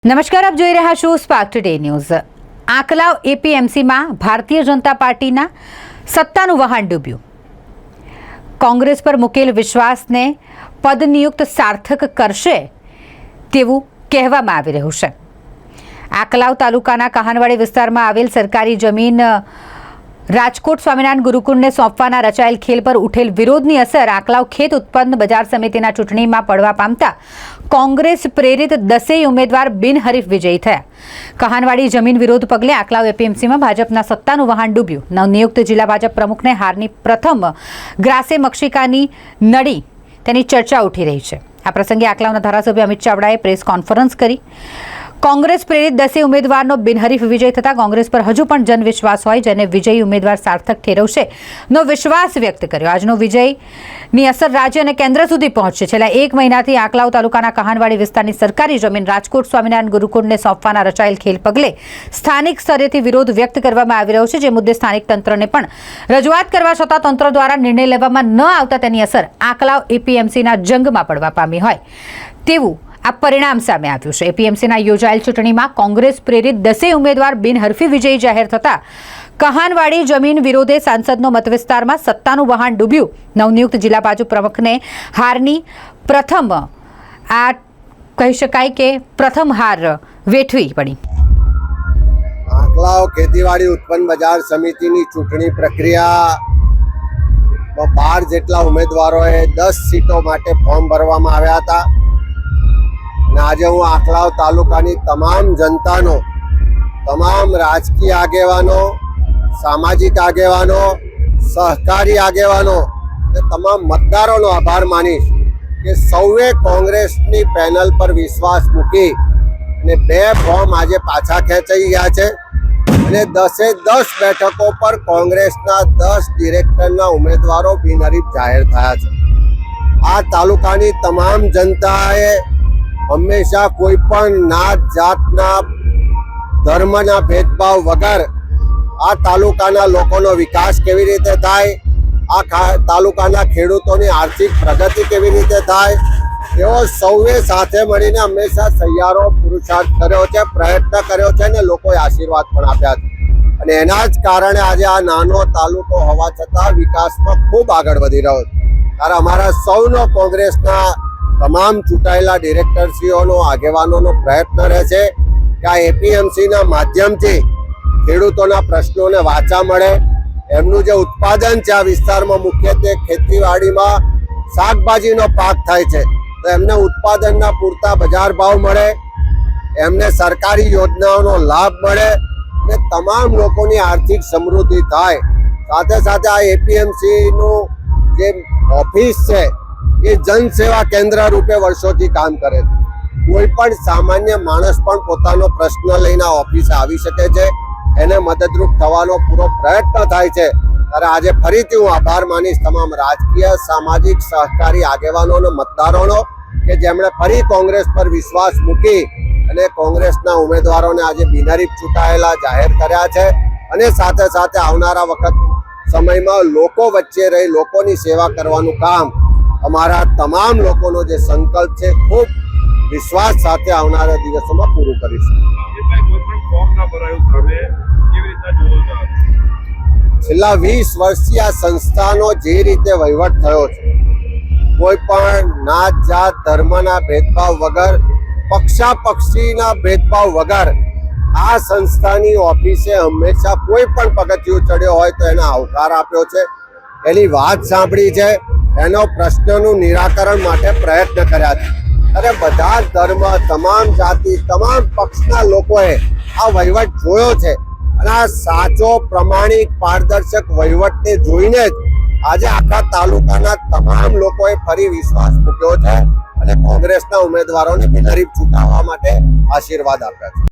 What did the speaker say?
નમસ્કાર, આપ જોઈ રહ્યા છો spark today news. Anklav એપીએમસીમાં Bharatiya Janata પાર્ટીના સત્તાનું વહાણ ડૂબ્યું। કોંગ્રેસ પર મૂકેલ વિશ્વાસને પદનિયુક્ત સાર્થક કરશે તેવું કહેવામાં આવી રહ્યું છે। આંકલાવ તાલુકાના કહાનવાડી વિસ્તારમાં આવેલ સરકારી જમીન રાજકોટ સ્વામિનારાયણ ગુરુકુળને સોંપવાના રચાયેલ ખેલ પર ઉઠેલ વિરોધની અસર આંકલાવ ખેત ઉત્પન્ન બજાર સમિતિના ચૂંટણીમાં પડવા પામતા કોંગ્રેસ પ્રેરિત 10 ઉમેદવાર બિનહરીફ વિજયી થયા। કહાનવાડી જમીન વિરોધ પગલે આંકલાવ એપીએમસીમાં ભાજપના સત્તાનું વહાણ ડૂબ્યું। નવનિયુક્ત જિલ્લા ભાજપ પ્રમુખને હારની પ્રથમ ગ્રાસે મક્ષિકાની નડી તેની ચર્ચા ઉઠી રહી છે। આ પ્રસંગે આંકલાવના ધારાસભ્ય અમિત ચાવડાએ પ્રેસ કોન્ફરન્સ કરી કોંગ્રેસ પ્રેરિત 10 ઉમેદવારનો બિનહરીફ વિજય થતા કોંગ્રેસ પર હજુ પણ જનવિશ્વાસ હોય જેને વિજયી ઉમેદવાર સાર્થક ઠેરવશે નો વિશ્વાસ વ્યક્ત કર્યો। આજનો વિજયની અસર રાજ્ય અને કેન્દ્ર સુધી પહોંચશે। છેલ્લા 1 મહિનાથી આંકલાવ તાલુકાના કહાનવાડી વિસ્તારની સરકારી જમીન રાજકોટ સ્વામિનારાયણ ગુરુકુળને સોંપવાના રચાયેલ ખેલ પગલે સ્થાનિક સ્તરેથી વિરોધ વ્યક્ત કરવામાં આવી રહ્યો છે, જે મુદ્દે સ્થાનિક તંત્રને પણ રજૂઆત કરવા છતાં તંત્ર દ્વારા નિર્ણય લેવામાં ન આવતા તેની અસર આંકલાવ એપીએમસીના જંગમાં પડવા પામી હોય તેવું આ પરિણામ સામે આવ્યું છે। એપીએમસીના યોજાયેલ ચૂંટણીમાં કોંગ્રેસ પ્રેરિત 10 ઉમેદવાર બિનહરીફ વિજયી જાહેર થતા કહાનવાડી જમીન વિરોધે સાંસદનો મતવિસ્તારમાં સત્તાનું વહાણ ડૂબ્યું। નવનિયુક્ત જિલ્લા ભાજપ પ્રમુખને હારની પ્રથમ કહી શકાય કે પ્રથમ હાર વેઠવી પડી। આંકલાવ ખેતીવાડી ઉત્પન્ન બજાર સમિતિની ચૂંટણી પ્રક્રિયા 12 જેટલા ઉમેદવારોએ 10 સીટો માટે ફોર્મ ભરવામાં આવ્યા હતા। આજે હું આંકલાવ તાલુકાની તમામ જનતાનો, તમામ રાજકીય આગેવાનો, સામાજિક આગેવાનો, સહકારી આગેવાનો અને તમામ મતદારોનો આભાર માનીશ કે સૌએ કોંગ્રેસની પેનલ પર વિશ્વાસ મૂકી અને 2 ફોર્મ આજે પાછા ખેંચાઈ ગયા છે અને 10 બેઠકો પર કોંગ્રેસના 10 ડિરેક્ટરના ઉમેદવારો બિનહરીફ જાહેર થયા છે। આ તાલુકાની તમામ જનતાએ હંમેશા કોઈ પણ નાત જાતના ધર્મના ભેદભાવ વગર આ તાલુકાના લોકોનો વિકાસ કેવી રીતે થાય, આ તાલુકાના ખેડૂતોની આર્થિક પ્રગતિ કેવી રીતે થાય એવો સૌએ સાથે મળીને હંમેશા સહિયારો પુરુષાર્થ કર્યો છે, પ્રયત્ન કર્યો છે અને લોકોએ આશીર્વાદ પણ આપ્યા છે અને એના જ કારણે આજે આ નાનો તાલુકો હોવા છતાં વિકાસમાં ખૂબ આગળ વધી રહ્યો છે। ત્યારે અમારા સૌનો કોંગ્રેસના તમામ ચૂંટાયેલા ડિરેક્ટરશ્રીઓનો, આગેવાનોનો પ્રયત્ન રહે છે કે આ એપીએમસીના માધ્યમથી ખેડૂતોના પ્રશ્નોને વાચા મળે। એમનું જે ઉત્પાદન છે આ વિસ્તારમાં મુખ્યત્વે ખેતીવાડીમાં શાકભાજીનો પાક થાય છે તો એમને ઉત્પાદનના પૂરતા બજાર ભાવ મળે, એમને સરકારી યોજનાઓનો લાભ મળે અને તમામ લોકોની આર્થિક સમૃદ્ધિ થાય। સાથે સાથે આ એપીએમસીનું જે ઓફિસ છે એ જનસેવા કેન્દ્ર રૂપે વર્ષોથી કામ કરે છે। કોઈ પણ સામાન્ય માણસ પણ પોતાનો પ્રશ્ન લઈને ઓફિસે આવી શકે છે, એને મદદરૂપ થવાનો પૂરો પ્રયત્ન થાય છે। ત્યારે આજે ફરીથી હું આભાર માનીશ તમામ રાજકીય, સામાજિક, સહકારી આગેવાનો અને મતદારોનો કે જેમણે ફરી કોંગ્રેસ પર વિશ્વાસ મૂકી અને કોંગ્રેસના ઉમેદવારોને આજે બિનહરીફ ચૂંટાયેલા જાહેર કર્યા છે અને સાથે સાથે આવનારા વખત સમયમાં લોકો વચ્ચે રહી લોકોની સેવા કરવાનું કામ અમારા તમામ લોકોનો જે સંકલ્પ છે ખૂબ વિશ્વાસ સાથે આવનારા દિવસોમાં પૂરું કરીશું। છેલ્લા 20 વર્ષથી આ સંસ્થાનો જે રીતે વહીવટ થયો છે, કોઈ પણ નાત જાત ધર્મના ભેદભાવ વગર, પક્ષાપક્ષીના ભેદભાવ વગર આ સંસ્થાની ઓફિસે હંમેશા કોઈ પણ પગથિયું ચડ્યો હોય તો એને આવકાર આપ્યો છે, એની વાત સાંભળી છે, એનો પ્રશ્નનું નિરાકરણ માટે પ્રયત્ન કર્યા છે। અરે બધા ધર્મ, તમામ જાતિ, તમામ પક્ષના લોકોએ આ વહીવટ જોયો છે અને આ સાચો, પ્રમાણિક, પારદર્શક વહીવટને જોઈને જ આજે આખા તાલુકાના તમામ લોકોએ ફરી વિશ્વાસ મૂક્યો છે અને કોંગ્રેસના ઉમેદવારોને બિનહરીફ ચૂંટાવવા માટે આશીર્વાદ આપ્યા છે।